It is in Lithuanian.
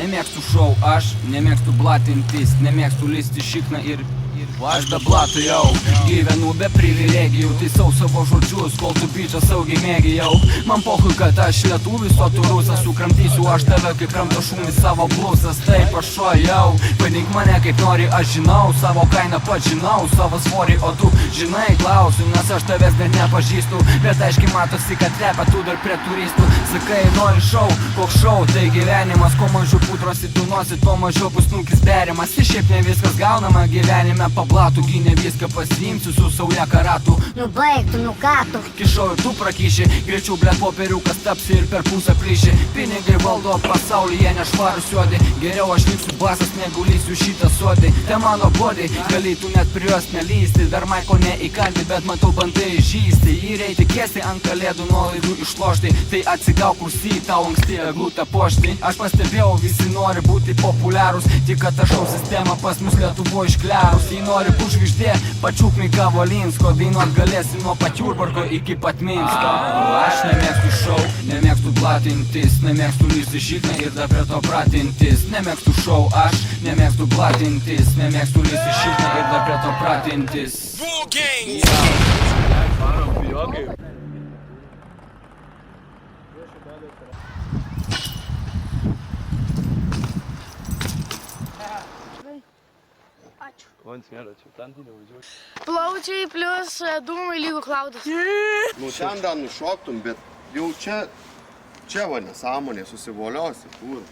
Nemėgstu šou, aš nemėgstu blatintis, nemėgstu listi šikną ir aš be blato jau gyvenu be privilegijų, taisau savo žodžius, kol tu bičas saugiai mėgi jau. Man pohui, kad aš lietuvis, o tu rusas, sukramtysiu aš tave kaip kramto šunis savo blusas. Taip aš šojau, vadink mane kaip nori, aš žinau, savo kainą pats žinau, savo svorį, o tu žinai, klausiu, nes aš tavęs dar nepažįstu, bet aiškiai matosi, kad repia tu dar prie turistų. Sakai, nori šou, koks šou, tai gyvenimas, kuo mažiau putros įtūnosi, tuo mažiau bus snukis berimas. Ir šiaip ne viskas gaunama gyvenime, pablatų, gynė viską pasiimsiu su sauja karatų. Nu baigtų, nu ką tu? Kišau ir tu prakyši, greičiau blėt popieriukas tapsi ir per pusę plyši. Pinigai valdo pasaulyje nešvarus juodi, geriau aš liksiu basas negu lysiu šitą sodį. Te mano bodai, galėtų net prie jos nelysti, dar maiko neįkalti, bet matau bandai žysti. Jį reikia tiesiai ant kalėdų nuolaidų išlošti, tai atsigauk kursy, tau anksti eglutę pošti. Aš pastebėjau, visi nori būti populiarūs, tik kad ta šou sistema pas mus Lietuvo išklerus. Jei nori būt žvaigždė, pačiūk Mika Volinsko, dainuot galėsi nuo pat Jurbarko iki pat Minsko. Aš nemėgstu šou, nemėgstu blatintis, nemėgstu lysti šikną ir dar prie to pratintis. Nemėgstu šou, aš nemėgstu blatintis, nemėgstu lysti šikną ir dar prie to pratintis. Plaučiai plius dūmai lygų klaudas. Nu ten dar nušoktum, bet jau čia va nesąmonė, susivoliosi, kur.